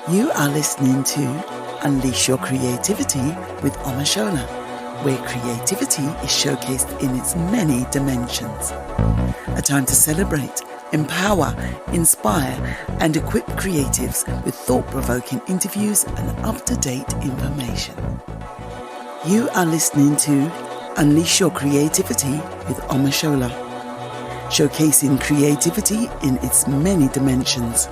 You are listening to Unleash Your Creativity with Omashola, where creativity is showcased in its many dimensions. A time to celebrate, empower, inspire, and equip creatives with thought-provoking interviews and up-to-date information. You are listening to Unleash Your Creativity with Omashola, showcasing creativity in its many dimensions.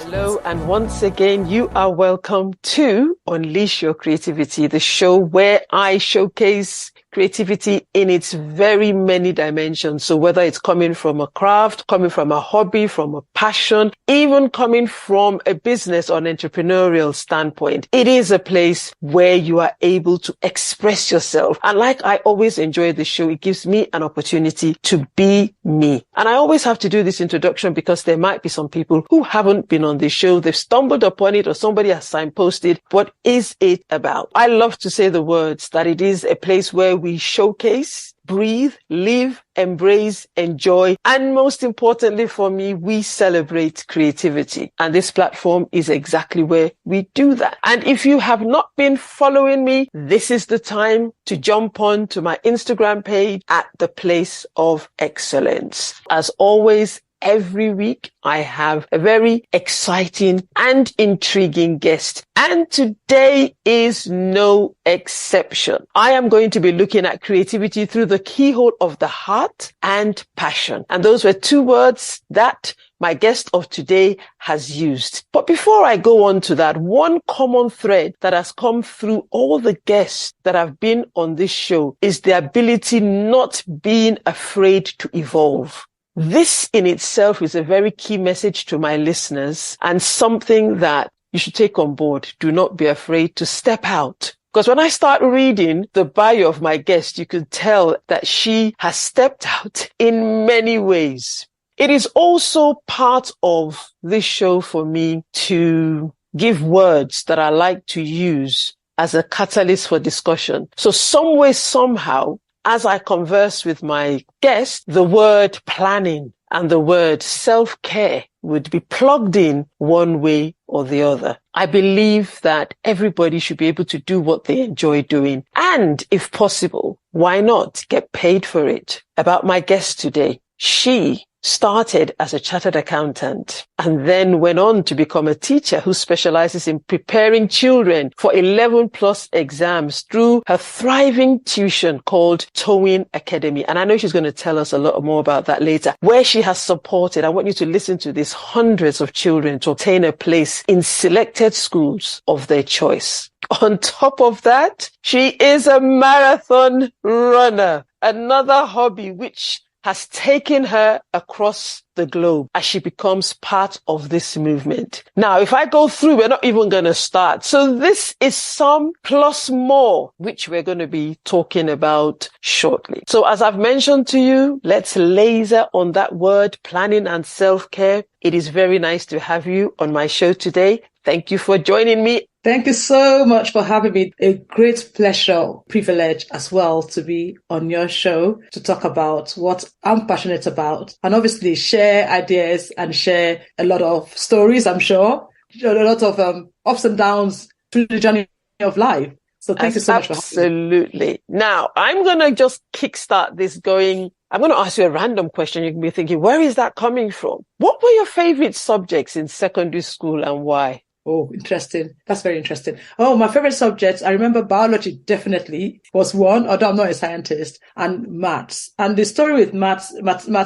Hello, and once again, you are welcome to Unleash Your Creativity, the show where I showcase creativity in its very many dimensions. So whether it's coming from a craft, coming from a hobby, from a passion, even coming from a business or an entrepreneurial standpoint, it is a place where you are able to express yourself. And like I always enjoy the show, it gives me an opportunity to be me. And I always have to do this introduction because there might be some people who haven't been on this show. They've stumbled upon it or somebody has signposted. What is it about? I love to say the words that it is a place where we showcase, breathe, live, embrace, enjoy, and most importantly for me, we celebrate creativity. And this platform is exactly where we do that. And if you have not been following me, this is the time to jump on to my Instagram page at The Place of Excellence. As always, every week, I have a very exciting and intriguing guest. And today is no exception. I am going to be looking at creativity through the keyhole of the heart and passion. And those were two words that my guest of today has used. But before I go on to that, one common thread that has come through all the guests that have been on this show is the ability not being afraid to evolve. This in itself is a very key message to my listeners and something that you should take on board. Do not be afraid to step out. Because when I start reading the bio of my guest, you could tell that she has stepped out in many ways. It is also part of this show for me to give words that I like to use as a catalyst for discussion. So some way, somehow, as I converse with my guest, the word planning and the word self-care would be plugged in one way or the other. I believe that everybody should be able to do what they enjoy doing. And if possible, why not get paid for it? About my guest today, she started as a chartered accountant and then went on to become a teacher who specializes in preparing children for 11 plus exams through her thriving tuition called Towin Academy. And I know she's going to tell us a lot more about that later, where she has supported, I want you to listen to this, hundreds of children to obtain a place in selected schools of their choice. On top of that, she is a marathon runner, another hobby which has taken her across the globe as she becomes part of this movement. Now, if I go through, we're not even going to start. So this is some plus more, which we're going to be talking about shortly. So as I've mentioned to you, let's laser on that word, planning and self-care. It is very nice to have you on my show today. Thank you for joining me. Thank you so much for having me. A great pleasure, privilege as well to be on your show to talk about what I'm passionate about and obviously share ideas and share a lot of stories, I'm sure, a lot of ups and downs through the journey of life. So thank you so much for having me. Absolutely. Now, I'm going to just kickstart this going. I'm going to ask you a random question. You can be thinking, where is that coming from? What were your favorite subjects in secondary school and why? Oh, interesting. That's very interesting. Oh, my favorite subjects, I remember biology definitely was one, although I'm not a scientist, and maths. And the story with maths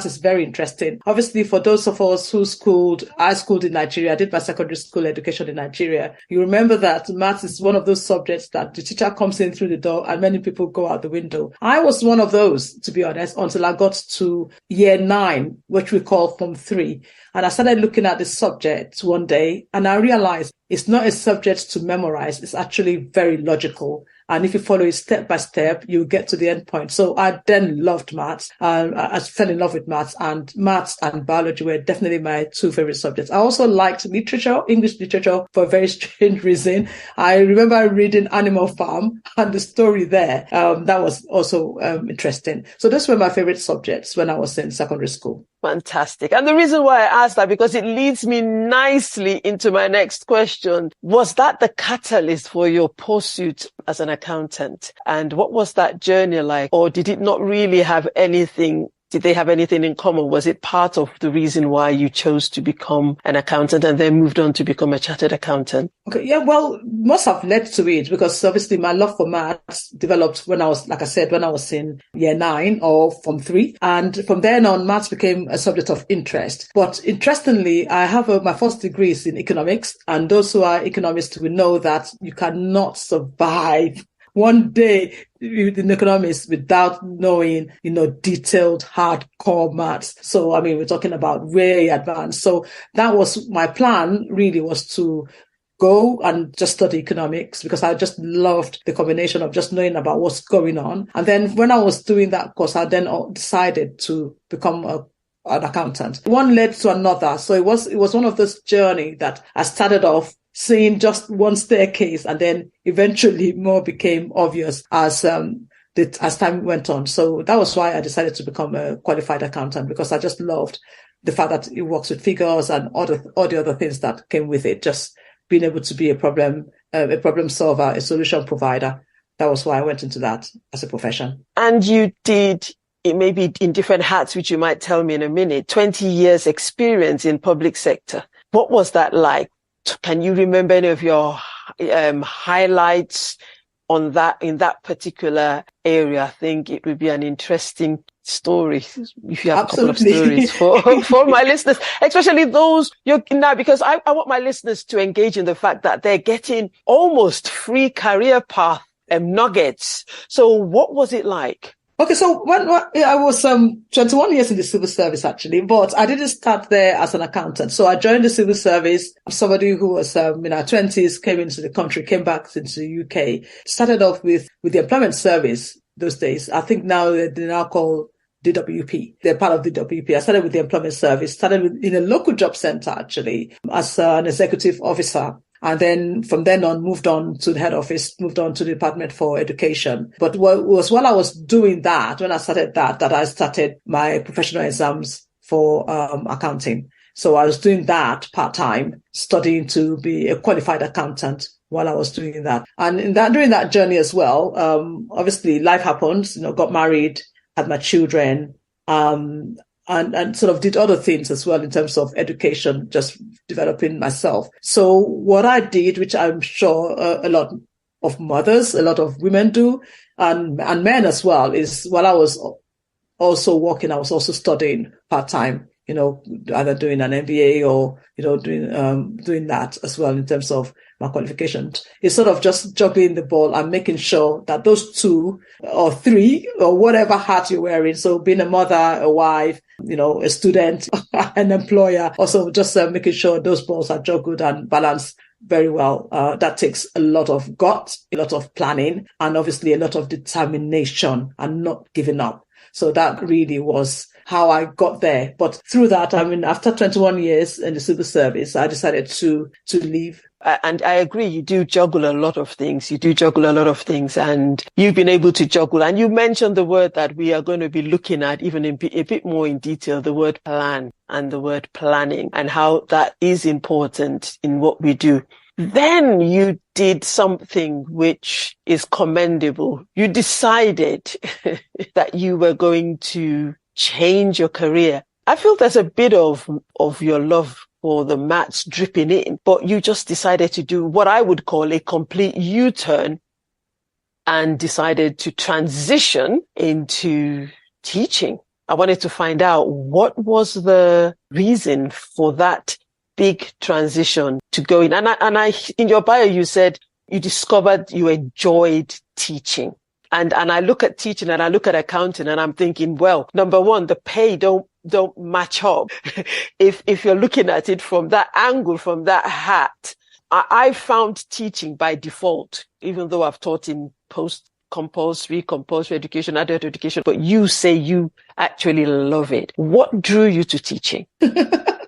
is very interesting. Obviously, for those of us I schooled in Nigeria, I did my secondary school education in Nigeria. You remember that maths is one of those subjects that the teacher comes in through the door and many people go out the window. I was one of those, to be honest, until I got to year 9, which we call Form 3. And I started looking at the subject one day and I realized it's not a subject to memorize. It's actually very logical. And if you follow it step by step, you get to the end point. So I then loved maths. I fell in love with maths and biology were definitely my two favorite subjects. I also liked literature, English literature, for a very strange reason. I remember reading Animal Farm and the story there. That was also interesting. So those were my favorite subjects when I was in secondary school. Fantastic. And the reason why I asked that, because it leads me nicely into my next question. Was that the catalyst for your pursuit as an accountant? And what was that journey like? Or did it not really have anything? Did they have anything in common? Was it part of the reason why you chose to become an accountant and then moved on to become a chartered accountant? Okay, yeah, well, must have led to it because obviously my love for maths developed when I was, like I said, when I was in year 9 or Form 3. And from then on, maths became a subject of interest. But interestingly, I have my first degree is in economics. And those who are economists will know that you cannot survive one day in economics without knowing, detailed hardcore maths. So, I mean, we're talking about way advanced. So that was my plan, really, was to go and just study economics because I just loved the combination of just knowing about what's going on. And then when I was doing that course, I then decided to become an accountant. One led to another. So it was one of those journey that I started off seeing just one staircase, and then eventually more became obvious as time went on. So that was why I decided to become a qualified accountant, because I just loved the fact that it works with figures and all the other things that came with it. Just being able to be a problem solver, a solution provider. That was why I went into that as a profession. And you did, it may be in different hats, which you might tell me in a minute, 20 years experience in public sector. What was that like? Can you remember any of your highlights on that, in that particular area? I think it would be an interesting story if you have Absolutely. a couple of stories for my listeners, especially those because I want my listeners to engage in the fact that they're getting almost free career path nuggets. So what was it like? Okay, so when I was 21 years in the civil service, actually, but I didn't start there as an accountant. So I joined the civil service. Somebody who was in our 20s, came into the country, came back into the UK, started off with the employment service those days. I think now they're now called DWP. They're part of DWP. I started with the employment service, in a local job center, actually, as an executive officer. And then from then on, moved on to the head office, moved on to the Department for Education. But while I was doing that, when I started that I started my professional exams for accounting. So I was doing that part-time, studying to be a qualified accountant while I was doing that. And during that journey as well, obviously life happens, got married, had my children, and sort of did other things as well in terms of education, just developing myself. So what I did, which I'm sure a lot of mothers, a lot of women do, and men as well, is while I was also working, I was also studying part-time, either doing an MBA or, doing that as well in terms of my qualifications. It's sort of just juggling the ball and making sure that those 2 or 3 or whatever hat you're wearing. So being a mother, a wife, a student, an employer, also just making sure those balls are juggled and balanced very well. That takes a lot of guts, a lot of planning, and obviously a lot of determination and not giving up. So that really was how I got there. But through that, after 21 years in the civil service, I decided to leave. And I agree, you do juggle a lot of things. And you've been able to juggle. And you mentioned the word that we are going to be looking at even a bit more in detail, the word plan and the word planning, and how that is important in what we do. Then you did something which is commendable. You decided that you were going to change your career. I feel there's a bit of your love for the maths dripping in, but you just decided to do what I would call a complete U-turn and decided to transition into teaching. I wanted to find out what was the reason for that big transition to go in. And I, in your bio, you said you discovered you enjoyed teaching. And I look at teaching and I look at accounting and I'm thinking, well, number one, the pay don't match up. If you're looking at it from that angle, from that hat, I found teaching by default, even though I've taught in compulsory education, adult education, but you say you actually love it. What drew you to teaching?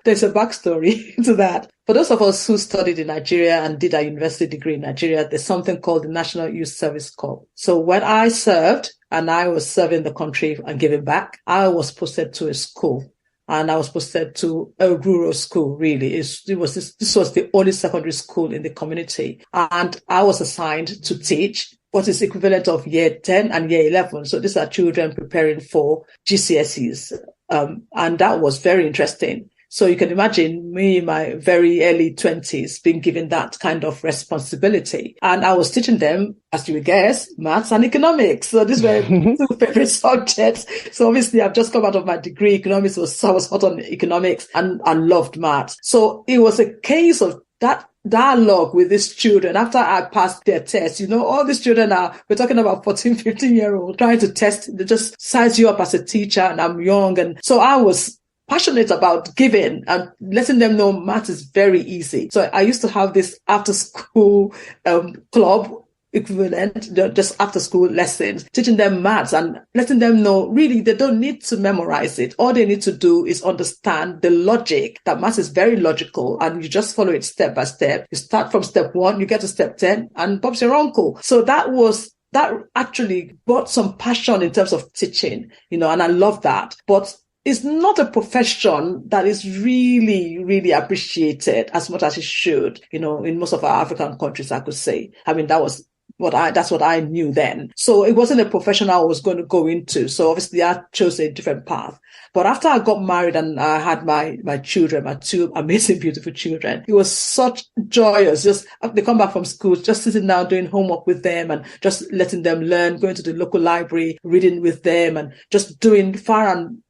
There's a backstory to that. For those of us who studied in Nigeria and did a university degree in Nigeria, there's something called the National Youth Service Corps. So when I served and I was serving the country and giving back, I was posted to a school. and I was posted to a rural school, really. This was the only secondary school in the community. And I was assigned to teach what is equivalent of year 10 and year 11. So these are children preparing for GCSEs. And that was very interesting. So you can imagine me in my very early 20s being given that kind of responsibility. And I was teaching them, as you would guess, maths and economics. So these were two favorite subjects. So obviously I've just come out of my degree. Economics I was hot on economics and I loved maths. So it was a case of that dialogue with these children after I passed their test. All these children we're talking about 14, 15-year-old trying to test, they just size you up as a teacher, and I'm young. And so I was passionate about giving and letting them know math is very easy. So I used to have this after school club equivalent, just after school lessons, teaching them maths and letting them know really they don't need to memorize it. All they need to do is understand the logic, that maths is very logical and you just follow it step by step. You start from step 1, you get to step 10 and Bob's your uncle. So that actually brought some passion in terms of teaching, and I love that. But it's not a profession that is really, really appreciated as much as it should, in most of our African countries, I could say. I mean, that's what I knew then. So it wasn't a profession I was going to go into. So obviously I chose a different path. But after I got married and I had my children, my two amazing, beautiful children, it was such joyous. Just they come back from school, just sitting down, doing homework with them and just letting them learn, going to the local library, reading with them and just doing far and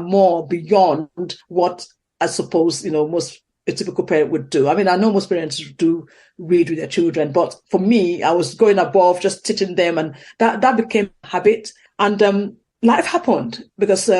more beyond what I suppose, most a typical parent would do. I mean, I know most parents do read with their children, but for me, I was going above, just teaching them, and that became a habit. And life happened because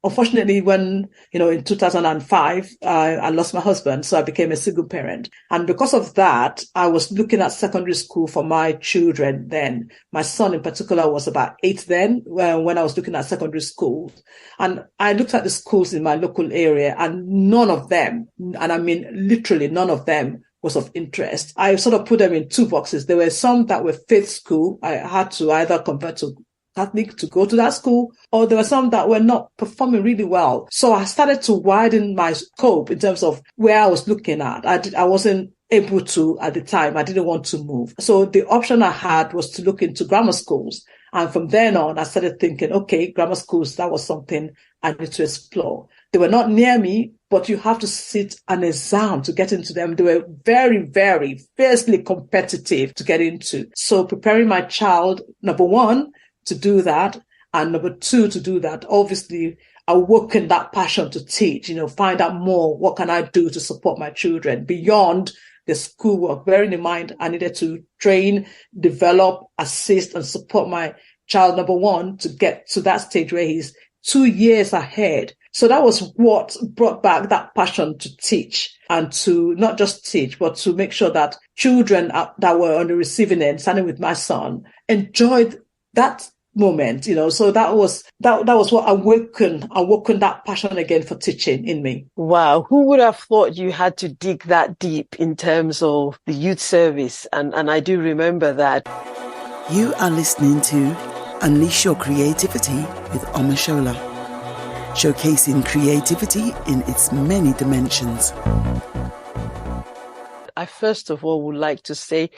unfortunately, when, in 2005, I lost my husband, so I became a single parent. And because of that, I was looking at secondary school for my children then. My son in particular was about 8 then, when I was looking at secondary school. And I looked at the schools in my local area and none of them, and I mean literally none of them, was of interest. I sort of put them in 2 boxes. There were some that were faith school. I had to either convert to Catholic to go to that school, or there were some that were not performing really well. So I started to widen my scope in terms of where I was looking at. I wasn't able to at the time. I didn't want to move. So the option I had was to look into grammar schools. And from then on, I started thinking, okay, grammar schools, that was something I need to explore. They were not near me, but you have to sit an exam to get into them. They were very, very fiercely competitive to get into. So preparing my child, number 1, to do that, and number 2, to do that, obviously awoken that passion to teach, find out more. What can I do to support my children beyond the schoolwork? Bearing in mind, I needed to train, develop, assist, and support my child, number 1, to get to that stage where he's 2 years ahead. So that was what brought back that passion to teach, and to not just teach, but to make sure that children that were on the receiving end, standing with my son, enjoyed that moment, so that was what awoken that passion again for teaching in me. Wow. Who would have thought you had to dig that deep in terms of the youth service? And I do remember that. You are listening to Unleash Your Creativity with Omashola, showcasing creativity in its many dimensions. I first of all would like to say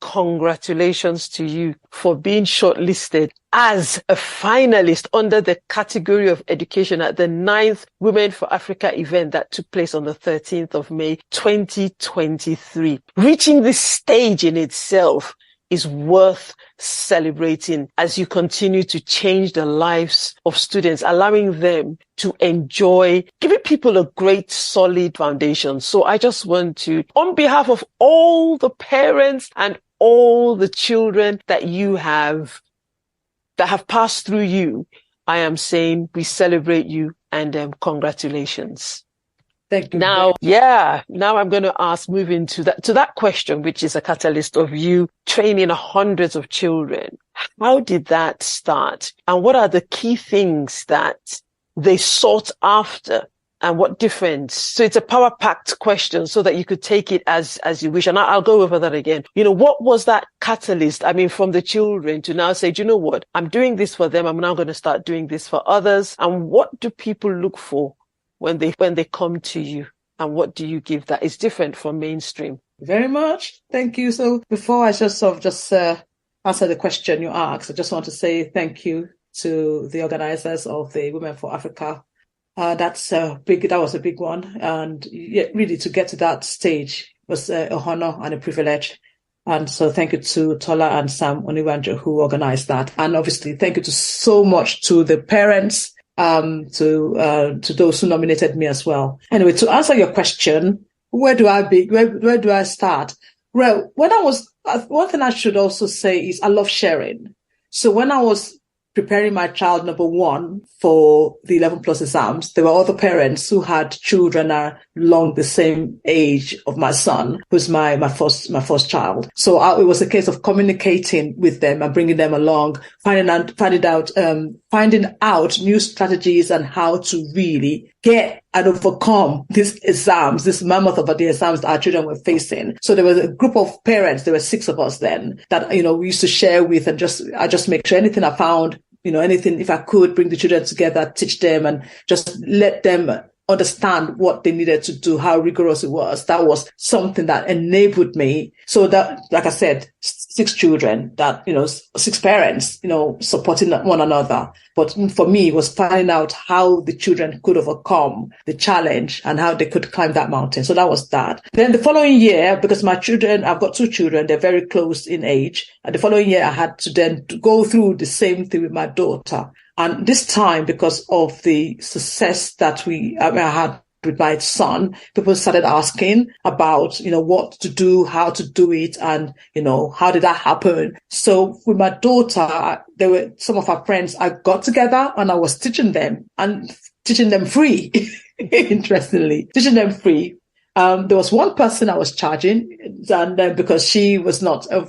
congratulations to you for being shortlisted as a finalist under the category of education at the 9th Women for Africa event that took place on the 13th of May, 2023. Reaching this stage in itself is worth celebrating as you continue to change the lives of students, allowing them to enjoy, giving people a great solid foundation. So I just want to, on behalf of all the parents and all the children that you have, that have passed through you, I am saying we celebrate you and congratulations. Thank you. Now I'm going to move into that question, which is a catalyst of you training hundreds of children. How did that start? And what are the key things that they sought after? And what difference? So it's a power-packed question so that you could take it as you wish. And I'll go over that again. What was that catalyst? I mean, from the children to now say, do you know what? I'm doing this for them. I'm now going to start doing this for others. And what do people look for when they come to you? And what do you give that is different from mainstream? Very much. Thank you. So before I just answer the question you asked, I just want to say thank you to the organizers of the Women for Africa. That was a big one. And really to get to that stage was a honor and a privilege. And so thank you to Tola and Sam Oniwanje who organized that. And obviously thank you so much to the parents, to those who nominated me as well. Anyway, to answer your question, where do I start? Well, one thing I should also say is I love sharing. So when I was preparing my child number one for the 11 plus exams, there were other parents who had children along the same age of my son, who's my first child. So it was a case of communicating with them and bringing them along, finding out new strategies and how to really get and overcome these exams, this mammoth of the exams that our children were facing. So there was a group of parents, there were 6 of us then, that, we used to share with, and I just make sure anything I found, anything, if I could bring the children together, teach them and just let them understand what they needed to do, how rigorous it was. That was something that enabled me. So that, like I said, 6 children that, 6 parents, supporting one another. But for me, it was finding out how the children could overcome the challenge and how they could climb that mountain. So that was that. Then the following year, because my children, I've got 2 children, they're very close in age. And the following year, I had to then go through the same thing with my daughter. And this time, because of the success that I had with my son, people started asking about, what to do, how to do it, and, how did that happen? So with my daughter, there were some of our friends, I got together and I was teaching them free, interestingly, teaching them free. There was one person I was charging, and then because she was not a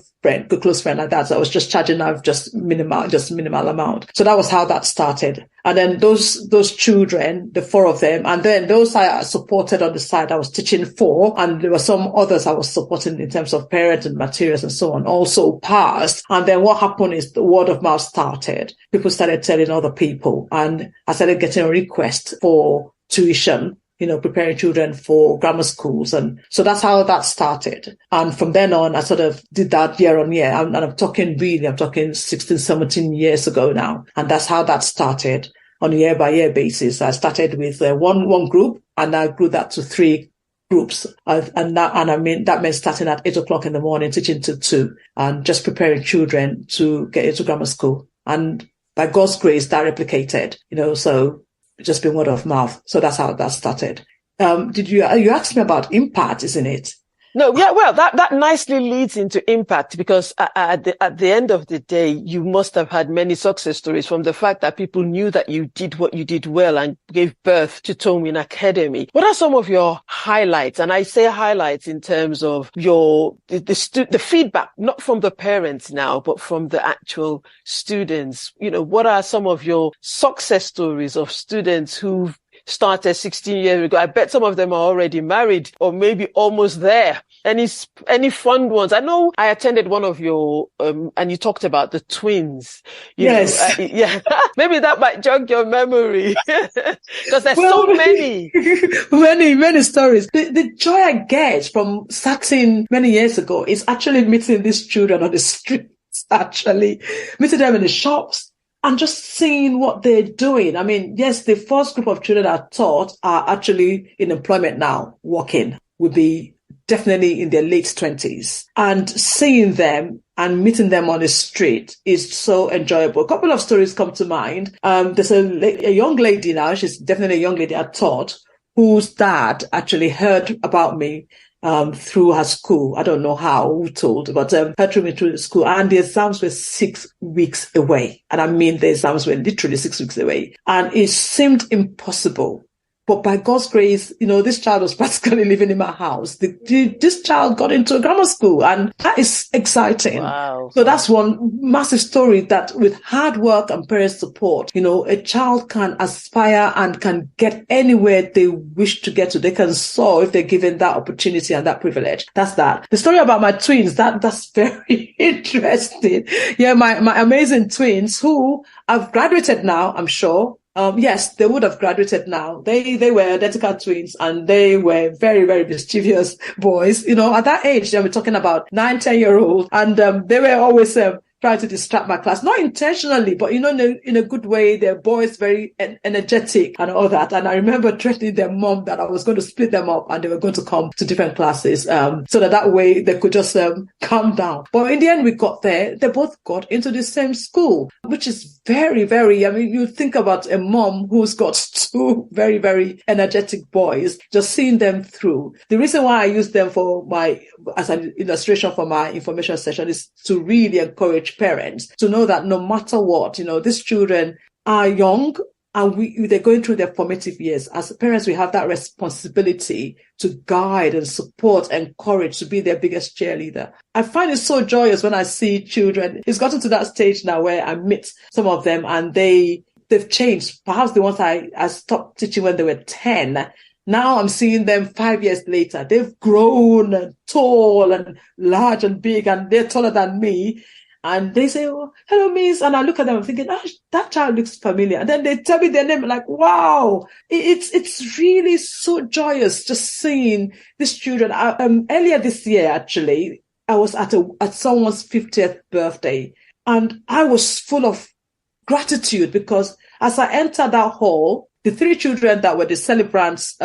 close friend like that, so I was just charging her just minimal amount. So that was how that started. And then those children, the 4 of them, and then those I supported on the side, I was teaching 4, and there were some others I was supporting in terms of parent and materials and so on, also passed. And then what happened is the word of mouth started. People started telling other people, and I started getting a request for tuition, preparing children for grammar schools. And so that's how that started. And from then on, I sort of did that year on year. And I'm talking 16, 17 years ago now. And that's how that started on a year by year basis. I started with one group, and I grew that to 3 groups. That meant starting at 8:00 in the morning, teaching to 2, and just preparing children to get into grammar school. And by God's grace, that replicated, so just been word of mouth. So that's how that started. You asked me about impact, isn't it? No, yeah, well, that nicely leads into impact, because at the end of the day, you must have had many success stories, from the fact that people knew that you did what you did well and gave birth to Towin Academy. What are some of your highlights? And I say highlights in terms of the feedback, not from the parents now, but from the actual students. What are some of your success stories of students who've started 16 years ago? I bet some of them are already married or maybe almost there. Any fun ones? I know I attended one of your, and you talked about the twins. Yes. Yeah. Maybe that might jog your memory, because there's so many. many stories. The joy I get from starting many years ago is actually meeting these children on the streets, actually meeting them in the shops, and just seeing what they're doing. I mean, yes, the first group of children I taught are actually in employment now, working, would be definitely in their late 20s. And seeing them and meeting them on the street is so enjoyable. A couple of stories come to mind. There's a young lady now, she's definitely a young lady I taught, whose dad actually heard about me through her school. I don't know how, who told, but heard me through the school. And the exams were 6 weeks away. And I mean, the exams were literally 6 weeks away. And it seemed impossible. But by God's grace, this child was practically living in my house. This child got into a grammar school, and that is exciting. Wow. So that's one massive story, that with hard work and parents' support, a child can aspire and can get anywhere they wish to get to. They can soar if they're given that opportunity and that privilege. That's that. The story about my twins, that's very interesting. Yeah, my amazing twins, who have graduated now, I'm sure. Yes, they would have graduated now. They were identical twins and they were very, very mischievous boys. At that age, they were talking about 9, 10-year-olds, and they were always trying to distract my class, not intentionally, but in a good way. They're boys, very energetic and all that. And I remember threatening their mom that I was going to split them up and they were going to come to different classes, so that way they could just calm down. But in the end, we got there. They both got into the same school, which is very, very. You think about a mom who's got 2 very, very energetic boys, just seeing them through. The reason why I use them as an illustration for my information session is to really encourage parents to know that no matter what, these children are young and they're going through their formative years. As parents, we have that responsibility to guide and support, encourage, to be their biggest cheerleader. I find it so joyous when I see children. It's gotten to that stage now where I meet some of them and they've changed. Perhaps the ones I stopped teaching when they were 10. Now I'm seeing them 5 years later. They've grown and tall and large and big, and they're taller than me. And they say, "Oh, hello, miss." And I look at them, I'm thinking, that child looks familiar. And then they tell me their name, like, wow, it's really so joyous just seeing these children. Earlier this year, actually, I was at someone's 50th birthday, and I was full of gratitude because as I entered that hall, the 3 children that were the celebrants'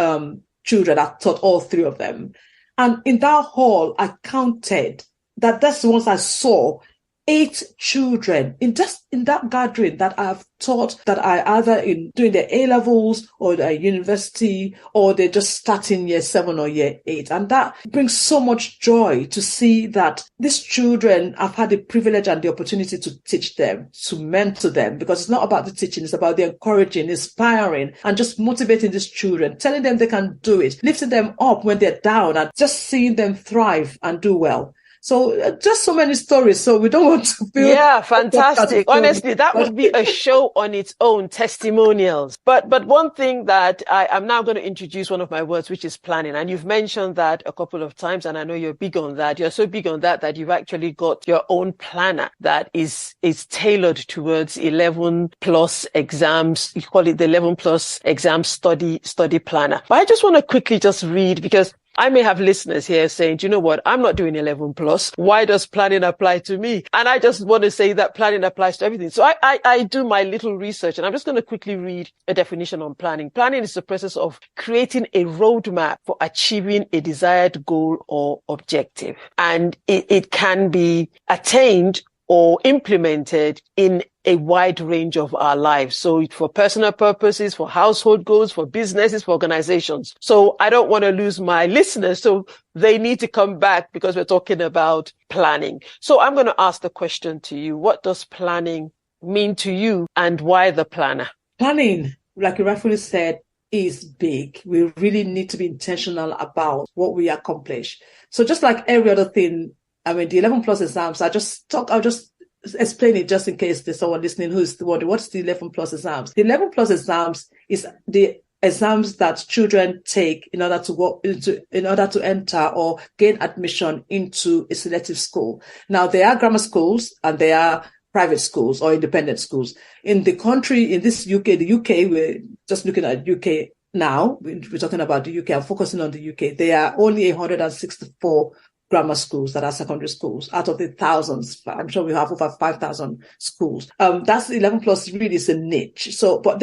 children, I taught all 3 of them. And in that hall, I counted that's the ones I saw. 8 children in that gathering that I've taught, that are either doing their A-levels or their university, or they're just starting year 7 or year 8. And that brings so much joy to see that these children, I've had the privilege and the opportunity to teach them, to mentor them, because it's not about the teaching, it's about the encouraging, inspiring, and just motivating these children, telling them they can do it, lifting them up when they're down, and just seeing them thrive and do well. So just so many stories. So we don't want to feel. Yeah, fantastic. Honestly, that would be a show on its own, testimonials. But one thing that I'm now going to introduce one of my words, which is planning. And you've mentioned that a couple of times, and I know you're big on that. You're so big on that you've actually got your own planner that is tailored towards 11 plus exams. You call it the 11 plus exam study planner. But I just want to quickly just read, because I may have listeners here saying, do you know what? I'm not doing 11 plus. Why does planning apply to me? And I just want to say that planning applies to everything. So I do my little research, and I'm just going to quickly read a definition on planning. Planning is the process of creating a roadmap for achieving a desired goal or objective. And it can be attained or implemented in a wide range of our lives. So for personal purposes, for household goals, for businesses, for organizations. So I don't want to lose my listeners. So they need to come back because we're talking about planning. So I'm going to ask the question to you. What does planning mean to you, and why the planner? Planning, like you rightfully said, is big. We really need to be intentional about what we accomplish. So just like every other thing, the 11 plus exams, I'll just explain it just in case there's someone listening who's wondering, what's the 11 plus exams? The 11 plus exams is the exams that children take in order to enter or gain admission into a selective school. Now, there are grammar schools and there are private schools or independent schools. In the country, in this UK, the UK, we're just looking at UK now. We're talking about the UK. I'm focusing on the UK. There are only 164 grammar schools that are secondary schools out of the thousands. I'm sure we have over 5,000 schools. That's 11 plus really is a niche. So, but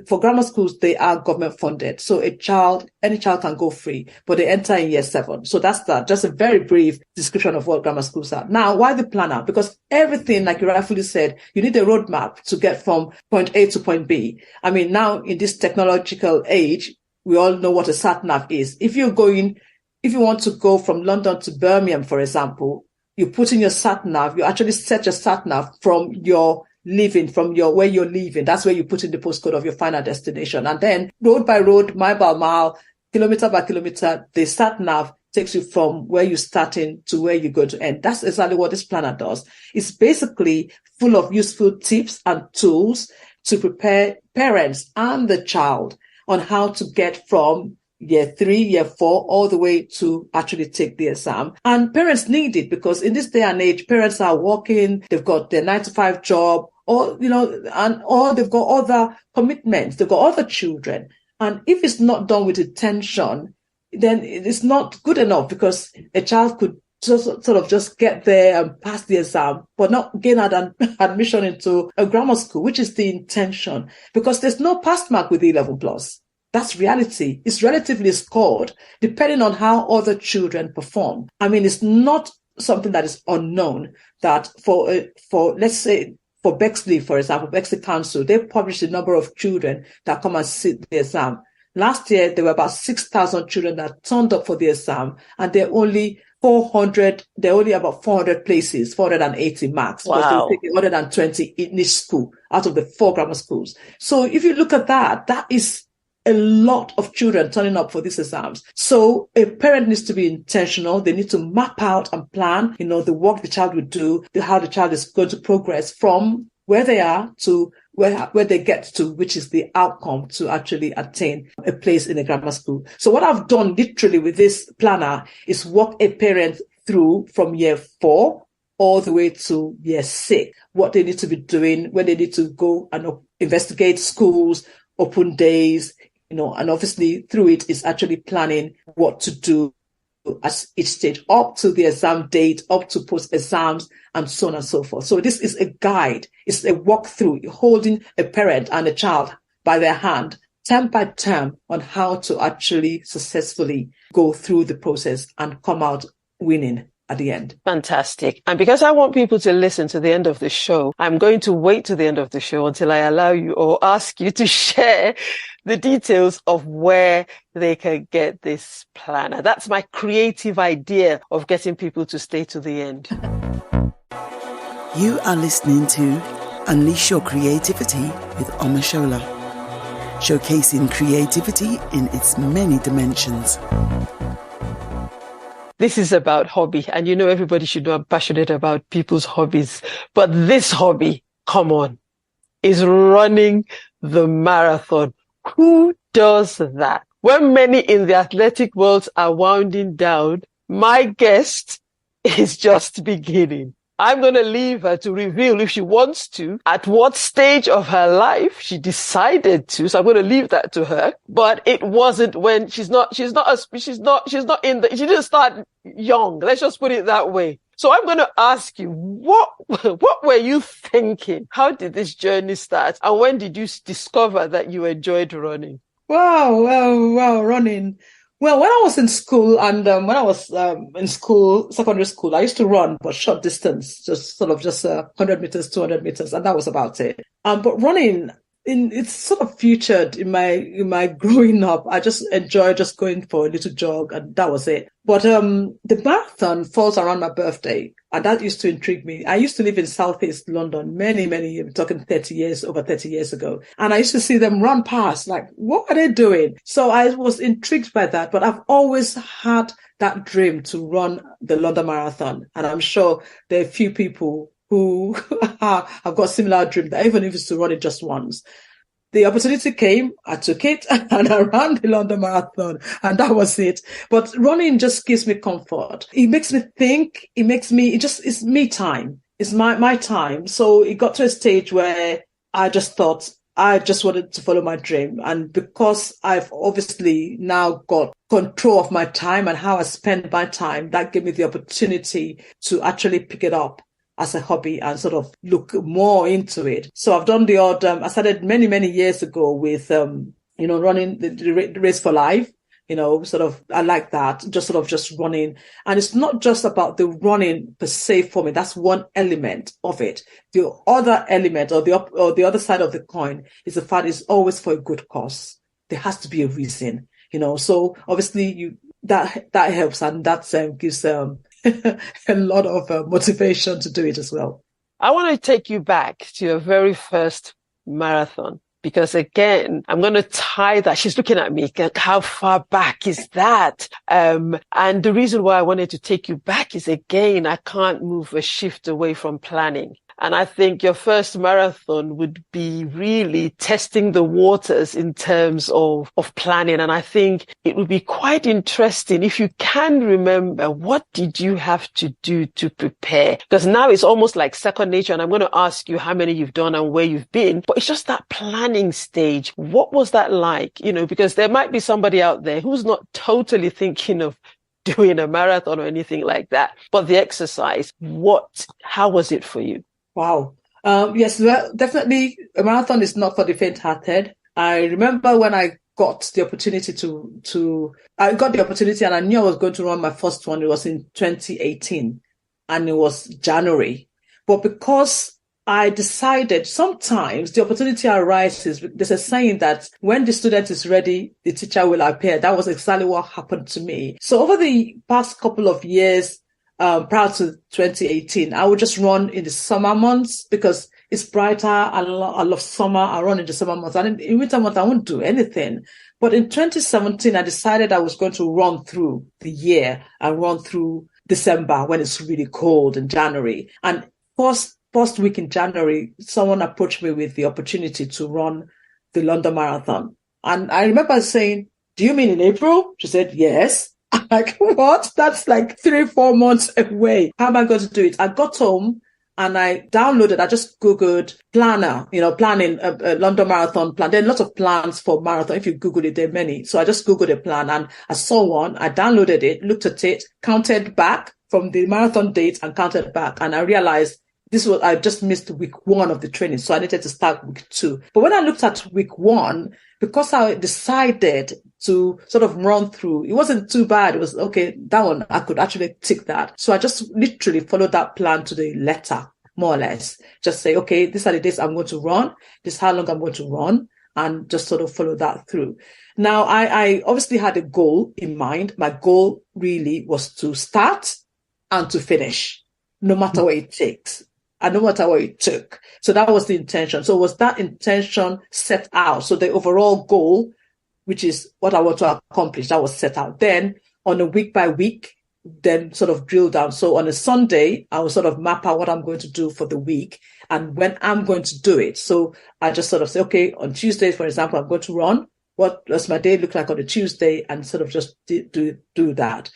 for grammar schools, they are government funded. So any child can go free, but they enter in year 7. So that's that. Just a very brief description of what grammar schools are. Now, why the planner? Because everything, like you rightfully said, you need a roadmap to get from point A to point B. Now in this technological age, we all know what a sat nav is. If you want to go from London to Birmingham, for example, you put in your sat nav, you actually set your sat nav from where you're leaving. That's where you put in the postcode of your final destination. And then road by road, mile by mile, kilometer by kilometer, the sat nav takes you from where you're starting to where you're going to end. That's exactly what this planner does. It's basically full of useful tips and tools to prepare parents and the child on how to get from year 3, year 4, all the way to actually take the exam. And parents need it because in this day and age, parents are working, they've got their 9-to-5 job, or, or they've got other commitments, they've got other children. And if it's not done with intention, then it's not good enough, because a child could just sort of just get there and pass the exam, but not gain admission into a grammar school, which is the intention, because there's no pass mark with E11 plus. That's reality. It's relatively scored depending on how other children perform. I mean, it's not something that is unknown that for let's say for Bexley, for example, Bexley Council, they published the number of children that come and sit the exam. Last year, there were about 6,000 children that turned up for the exam, and they're only about 400 places, 480 marks. Wow. Because they take 120 in each school out of the 4 grammar schools. So if you look at that, that is a lot of children turning up for these exams. So a parent needs to be intentional. They need to map out and plan, the work the child will do, how the child is going to progress from where they are to where they get to, which is the outcome to actually attain a place in a grammar school. So what I've done literally with this planner is walk a parent through from year 4 all the way to year 6, what they need to be doing, when they need to go and investigate schools, open days, and obviously through it is actually planning what to do at each stage, up to the exam date, up to post exams, and so on and so forth. So this is a guide. It's a walkthrough, holding a parent and a child by their hand, term by term, on how to actually successfully go through the process and come out winning at the end. Fantastic. And because I want people to listen to the end of the show, I'm going to wait to the end of the show until I allow you or ask you to share the details of where they can get this planner. That's my creative idea of getting people to stay to the end. You are listening to Unleash Your Creativity with Omashola, showcasing creativity in its many dimensions. This is about hobby, and everybody should know I'm passionate about people's hobbies. But this hobby, come on, is running the marathon. Who does that? When many in the athletic world are winding down, my guest is just beginning. I'm going to leave her to reveal, if she wants to, at what stage of her life she decided to. So I'm going to leave that to her. But it wasn't when she didn't start young. Let's just put it that way. So I'm going to ask you, what were you thinking? How did this journey start? And when did you discover that you enjoyed running? Wow, running. Well, when I was in school secondary school, I used to run, but short distance, just 100 meters, 200 meters, and that was about it. But running, it's sort of featured in my growing up. I just enjoy just going for a little jog, and that was it. But the marathon falls around my birthday, and that used to intrigue me. I used to live in Southeast London many years, talking over 30 years ago. And I used to see them run past, like, what are they doing? So I was intrigued by that, but I've always had that dream to run the London Marathon. And I'm sure there are a few people who have got similar dream, that even if it's to run it just once. The opportunity came, I took it, and I ran the London Marathon, and that was it. But running just gives me comfort. It makes me think. It's me time. It's my time. So it got to a stage where I just thought I just wanted to follow my dream. And because I've obviously now got control of my time and how I spend my time, that gave me the opportunity to actually pick it up as a hobby and sort of look more into it. So I've done the odd, I started many years ago with, running the Race for Life, I like that, just running. And it's not just about the running per se for me. That's one element of it. The other element or the other side of the coin is the fact it's always for a good cause. There has to be a reason, so obviously that helps, and that gives, a lot of motivation to do it as well. I want to take you back to your very first marathon, because again, I'm going to tie that. She's looking at me. How far back is that? And the reason why I wanted to take you back is, again, I can't move a shift away from planning. And I think your first marathon would be really testing the waters in terms of planning. And I think it would be quite interesting if you can remember, what did you have to do to prepare? Because now it's almost like second nature. And I'm going to ask you how many you've done and where you've been, but it's just that planning stage. What was that like? You know, because there might be somebody out there who's not totally thinking of doing a marathon or anything like that, but the exercise, how was it for you? Wow. Yes, well, definitely a marathon is not for the faint-hearted. I remember when I got the opportunity and I knew I was going to run my first one. It was in 2018 and it was January. But because I decided sometimes the opportunity arises. There's a saying that when the student is ready, the teacher will appear. That was exactly what happened to me. So over the past couple of years, prior to 2018, I would just run in the summer months because it's brighter. I love summer. I run in the summer months. And in winter months, I won't do anything. But in 2017, I decided I was going to run through the year and run through December when it's really cold in January. And first week in January, someone approached me with the opportunity to run the London Marathon. And I remember saying, "Do you mean in April?" She said, "Yes." I'm like, "What? That's like 3-4 months away. How am I going to do it?" I got home and I just Googled planning a London Marathon plan. There are lots of plans for marathon. If you Google it, there are many. So I just Googled a plan and I saw one. I downloaded it, looked at it, counted back from the marathon date and counted back. And I realized I just missed week 1 of the training. So I needed to start week 2. But when I looked at week 1, because I decided to sort of run through, it wasn't too bad. It was okay. That one, I could actually tick that. So I just literally followed that plan to the letter, more or less. Just say, okay, these are the days I'm going to run. This is how long I'm going to run, and just sort of follow that through. Now, I obviously had a goal in mind. My goal really was to start and to finish, no matter what it takes. And no matter what it took. So that was the intention. So was that intention set out? So the overall goal, which is what I want to accomplish, that was set out. Then on a week by week, then sort of drill down. So on a Sunday, I will sort of map out what I'm going to do for the week and when I'm going to do it. So I just sort of say, okay, on Tuesday, for example, I'm going to run. What does my day look like on a Tuesday? And sort of just do that.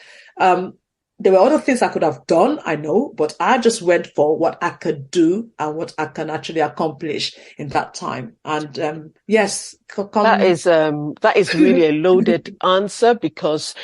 There were other things I could have done, I know, but I just went for what I could do and what I can actually accomplish in that time. And yes, that is really a loaded answer, because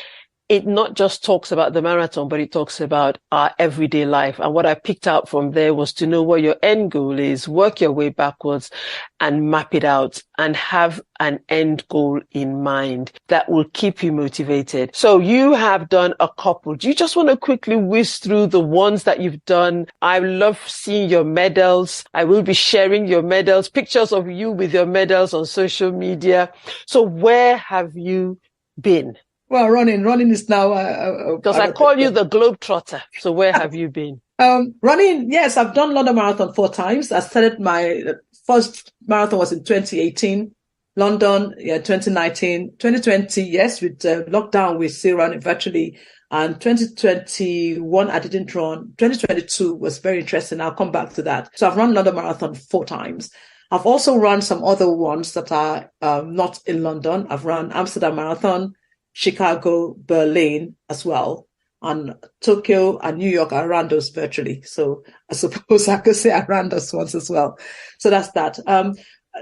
it not just talks about the marathon, but it talks about our everyday life. And what I picked out from there was to know what your end goal is, work your way backwards and map it out and have an end goal in mind that will keep you motivated. So you have done a couple. Do you just want to quickly whiz through the ones that you've done? I love seeing your medals. I will be sharing your medals, pictures of you with your medals on social media. So where have you been? Well, running is now because I call you the Globetrotter. So where have you been? Running, yes, I've done London Marathon 4 times. I started my first marathon was in 2018, London, 2019, 2020, yes, with lockdown, we still running virtually. And 2021, I didn't run. 2022 was very interesting. I'll come back to that. So I've run London Marathon 4 times. I've also run some other ones that are not in London. I've run Amsterdam Marathon, Chicago, Berlin as well, and Tokyo and New York. I ran those virtually. So I suppose I could say I ran those ones as well. So that's that.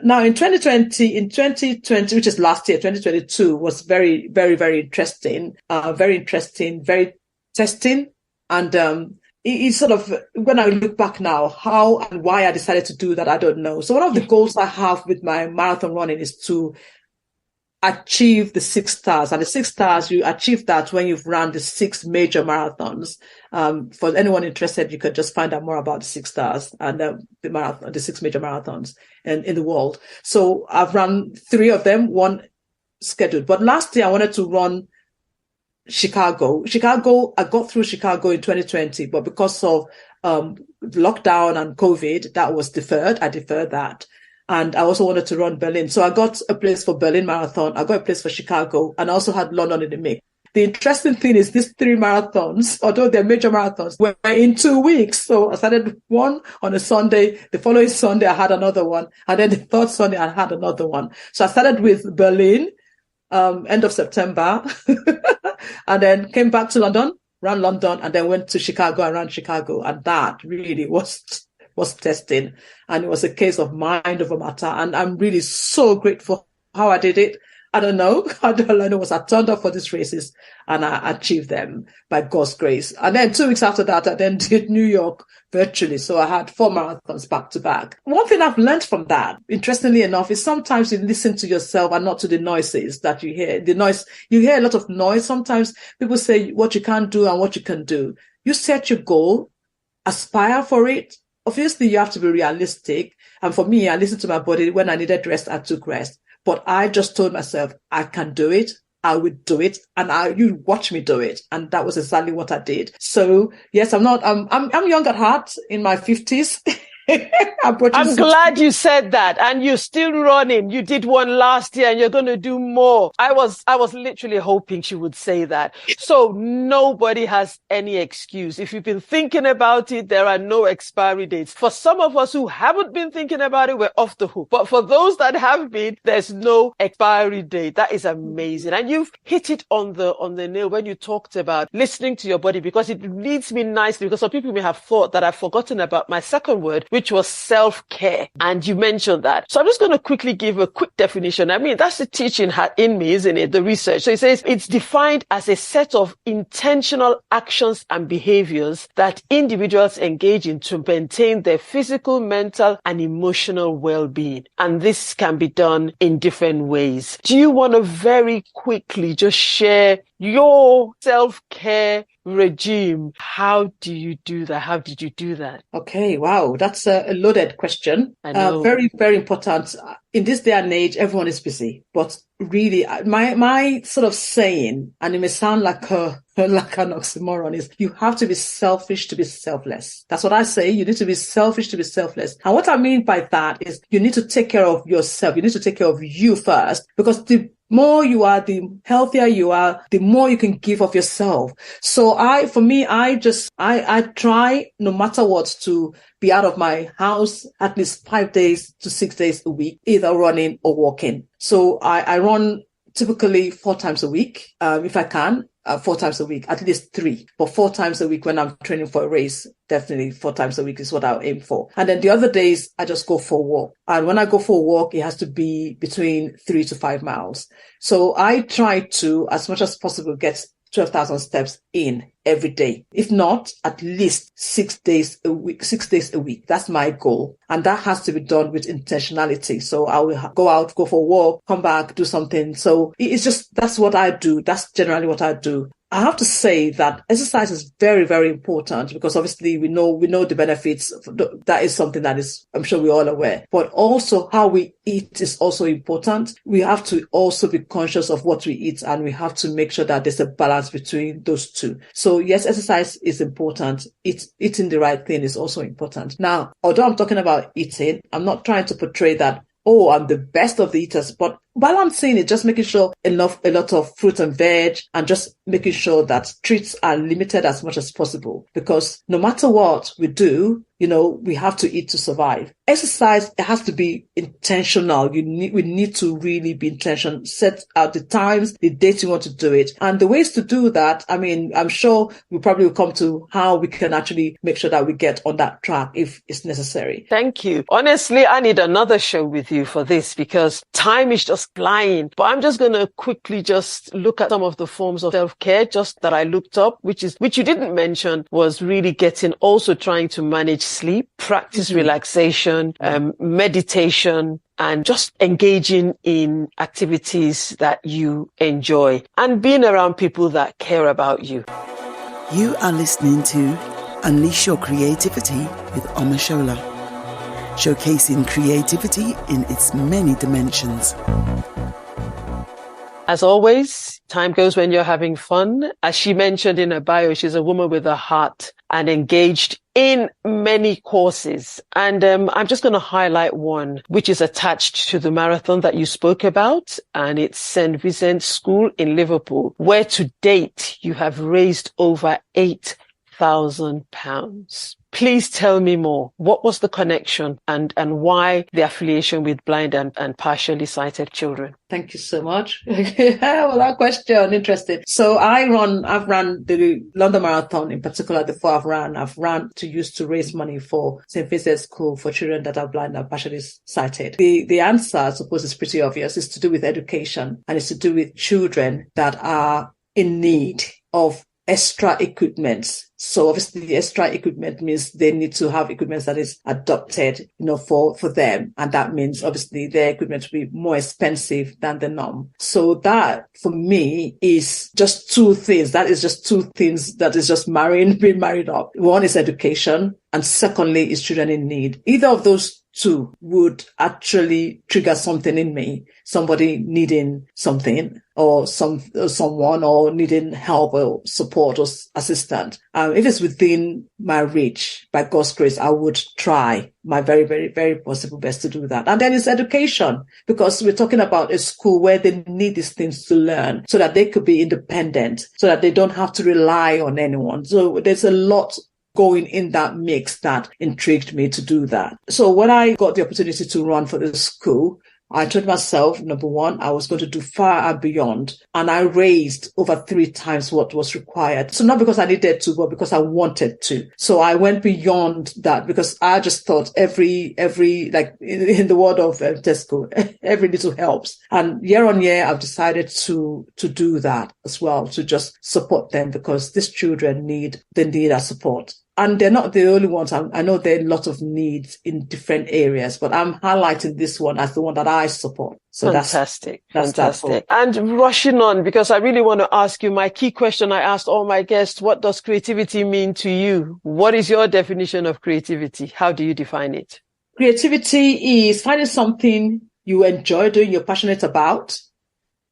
Now in 2020, which is last year, 2022 was very, very, very interesting, very testing. And, it's sort of, when I look back now, how and why I decided to do that, I don't know. So one of the goals I have with my marathon running is to achieve the 6 stars. And the 6 stars, you achieve that when you've run the 6 major marathons. For anyone interested, you could just find out more about the 6 stars and the 6 major marathons in the world. So I've run 3 of them, 1 scheduled. But last year I wanted to run Chicago, I got through Chicago in 2020, but because of lockdown and COVID, that was deferred. I deferred that. And I also wanted to run Berlin. So I got a place for Berlin Marathon. I got a place for Chicago, and I also had London in the mix. the interesting thing is these 3 marathons, although they're major marathons, were in 2 weeks. So I started one on a Sunday. The following Sunday, I had another one. And then the third Sunday, I had another one. So I started with Berlin, end of September, and then came back to London, ran London, and then went to Chicago and ran Chicago. And that really was testing. And it was a case of mind over matter. And I'm really so grateful how I did it. I don't know. All I know was I turned up for these races and I achieved them by God's grace. And then 2 weeks after that, I then did New York virtually. So I had 4 marathons back to back. One thing I've learned from that, interestingly enough, is sometimes you listen to yourself and not to the noises that you hear. The noise, you hear a lot of noise. Sometimes people say what you can't do and what you can do. You set your goal, aspire for it. Obviously, you have to be realistic. And for me, I listened to my body. When I needed rest, I took rest. But I just told myself, I can do it. I would do it. And you watch me do it. And that was exactly what I did. So yes, I'm young at heart, in my 50s. I'm glad you said that. And you're still running. You did one last year and you're going to do more. I was literally hoping she would say that. So nobody has any excuse. If you've been thinking about it, there are no expiry dates. For some of us who haven't been thinking about it, we're off the hook. But for those that have been, there's no expiry date. That is amazing. And you've hit it on the nail when you talked about listening to your body, because it leads me nicely, because some people may have thought that I've forgotten about my second word, which was self-care. And you mentioned that. So I'm just going to quickly give a quick definition. I mean, that's the teaching in me, isn't it? The research. So it says it's defined as a set of intentional actions and behaviors that individuals engage in to maintain their physical, mental, and emotional well-being. And this can be done in different ways. Do you want to very quickly just share your self-care regime? How do you do that? How did you do that? Okay, wow, that's a loaded question. I know. Very, very important. In this day and age, everyone is busy. But really, my sort of saying, and it may sound like an oxymoron, is you have to be selfish to be selfless. That's what I say. You need to be selfish to be selfless. And what I mean by that is you need to take care of yourself. You need to take care of you first, because the more you are, the healthier you are, the more you can give of yourself. So I try, no matter what, to be out of my house at least 5 days to 6 days a week, either running or walking. So I run typically 4 times a week, if I can. 4 times a week, at least 3, but 4 times a week when I'm training for a race, definitely 4 times a week is what I'll aim for. And then the other days, I just go for a walk. And when I go for a walk, it has to be between 3 to 5 miles. So I try to, as much as possible, get 12,000 steps in every day. If not, at least 6 days a week, 6 days a week. That's my goal. And that has to be done with intentionality. So I will go out, go for a walk, come back, do something. So it's just, that's what I do. That's generally what I do. I have to say that exercise is very, very important, because obviously we know the benefits. That is something that is, I'm sure we're all aware. But also how we eat is also important. We have to also be conscious of what we eat, and we have to make sure that there's a balance between those two. So yes, exercise is important. Eating the right thing is also important. Now, although I'm talking about eating, I'm not trying to portray that, oh, I'm the best of the eaters, but balancing it, just making sure a lot of fruit and veg, and just making sure that treats are limited as much as possible. Because no matter what we do, we have to eat to survive. Exercise, it has to be intentional. We need to really be intentional. Set out the times, the dates you want to do it. And the ways to do that, I mean, I'm sure we probably will come to how we can actually make sure that we get on that track if it's necessary. Thank you. Honestly, I need another show with you for this, because time is just flying. But I'm just going to quickly just look at some of the forms of self-care just that I looked up, which you didn't mention, was really trying to manage sleep, practice relaxation, meditation, and just engaging in activities that you enjoy, and being around people that care about you. You are listening to Unleash Your Creativity with Omashola, showcasing creativity in its many dimensions. As always, time goes when you're having fun. As she mentioned in her bio, she's a woman with a heart. and engaged in many courses. And I'm just going to highlight one, which is attached to the marathon that you spoke about. And it's St. Vincent's School in Liverpool, where to date you have raised over £8,000. Please tell me more. What was the connection and why the affiliation with blind and partially sighted children? Thank you so much. Well, that question, interesting. So I've run the London Marathon in particular, the four I've run to use to raise money for St. Vincent's School for children that are blind and partially sighted. The answer, I suppose, is pretty obvious. It's to do with education, and it's to do with children that are in need of extra equipment. So obviously the extra equipment means they need to have equipment that is adopted, for them. And that means obviously their equipment will be more expensive than the norm. So that for me is just two things. That is just two things that is just being married up. One is education, and secondly is children in need. Either of those two would actually trigger something in me, somebody needing something or someone or needing help or support or assistance. If it's within my reach, by God's grace, I would try my very, very, very possible best to do that. And then it's education, because we're talking about a school where they need these things to learn so that they could be independent, so that they don't have to rely on anyone. So there's a lot going in that mix that intrigued me to do that. So when I got the opportunity to run for the school, I told myself, number one, I was going to do far and beyond. And I raised over 3 times what was required. So not because I needed to, but because I wanted to. So I went beyond that because I just thought every like in the word of Tesco, every little helps. And year on year, I've decided to do that as well, to just support them, because these children need our support. And they're not the only ones. I know there are a lot of needs in different areas, but I'm highlighting this one as the one that I support. So fantastic. That's fantastic. And rushing on, because I really want to ask you my key question I asked all my guests: what does creativity mean to you? What is your definition of creativity? How do you define it? Creativity is finding something you enjoy doing, you're passionate about,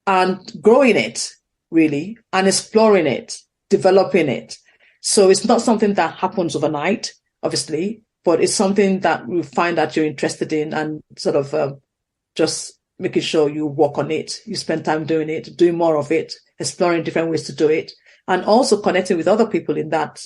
and growing it, really, and exploring it, developing it. So it's not something that happens overnight, obviously, but it's something that you find that you're interested in, and sort of just making sure you work on it. You spend time doing it, doing more of it, exploring different ways to do it, and also connecting with other people in that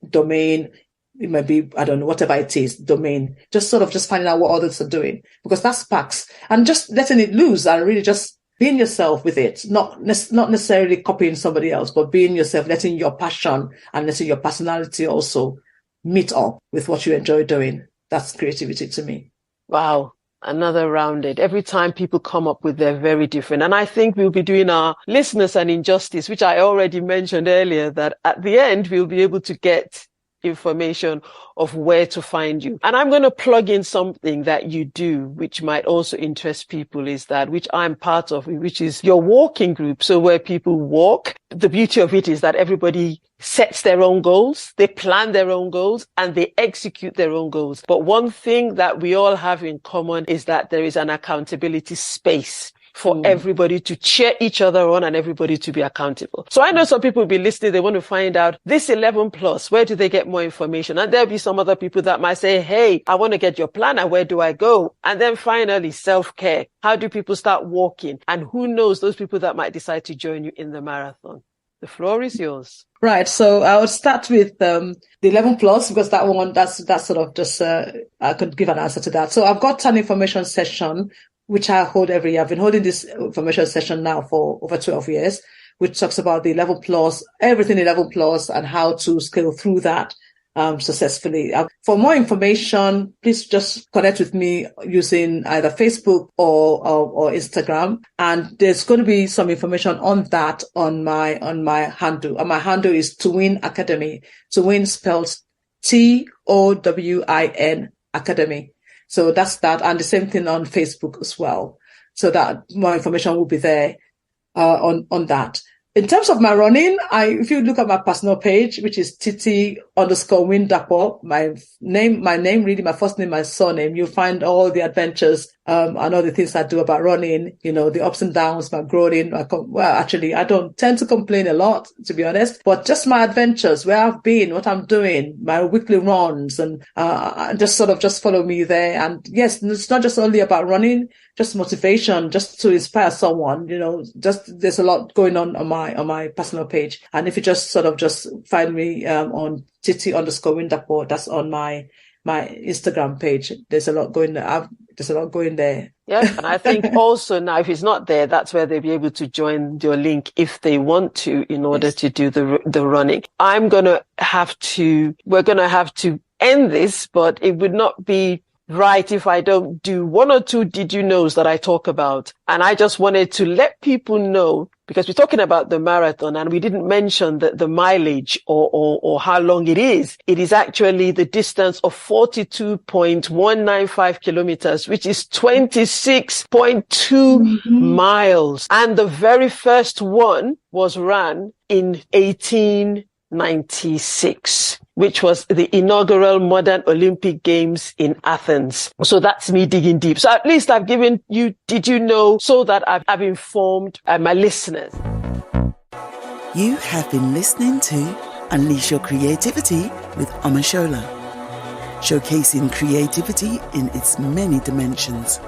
domain. It might be, I don't know, whatever it is, domain, just finding out what others are doing, because that sparks, and just letting it loose and really just being yourself with it, not necessarily copying somebody else, but being yourself, letting your passion and letting your personality also meet up with what you enjoy doing. That's creativity to me. Wow. Another rounded. Every time people come up with their very different. And I think we'll be doing our listeners an injustice, which I already mentioned earlier, that at the end, we'll be able to get information of where to find you. And I'm going to plug in something that you do, which might also interest people, is that, which I'm part of, which is your walking group. So where people walk, the beauty of it is that everybody sets their own goals, they plan their own goals, and they execute their own goals. But one thing that we all have in common is that there is an accountability space for everybody to cheer each other on and everybody to be accountable. So I know some people will be listening, they want to find out this 11 plus, where do they get more information? And there'll be some other people that might say, hey, I want to get your planner, where do I go? And then finally, self-care. How do people start walking? And who knows, those people that might decide to join you in the marathon. The floor is yours. Right. So I would start with the 11 plus, because that one, that's sort of just, I could give an answer to that. So I've got an information session which I hold every year. I've been holding this information session now for over 12 years, which talks about the 11 plus, everything 11 plus, and how to scale through that successfully. For more information, please just connect with me using either Facebook or Instagram. And there's going to be some information on that on my handle. And my handle is Towin Academy. Towin spelled Towin Academy. So that's that. And the same thing on Facebook as well. So that more information will be there on that. In terms of my running, if you look at my personal page, which is Titi _Windapo, my name, really my first name, my surname, you'll find all the adventures I know the things I do about running, the ups and downs, my growing. Actually, I don't tend to complain a lot, to be honest, but just my adventures, where I've been, what I'm doing, my weekly runs, and just follow me there. And yes, it's not just only about running, just motivation, just to inspire someone, just there's a lot going on my personal page. And if you just find me on Titi _Windapo, that's on my Instagram page. There's a lot going there. There's a lot going there. Yeah, and I think also now, if it's not there, that's where they'll be able to join your link if they want to, in order to do the running. We're gonna have to end this, but it would not be right if I don't do one or two did you knows that I talk about. And I just wanted to let people know, because we're talking about the marathon and we didn't mention the mileage or how long it is. It is actually the distance of 42.195 kilometers, which is 26.2 miles. And the very first one was ran in 1896, which was the inaugural modern Olympic Games in Athens. So that's me digging deep. So at least I've given you, did you know, so that I've informed my listeners. You have been listening to Unleash Your Creativity with Omashola, showcasing creativity in its many dimensions.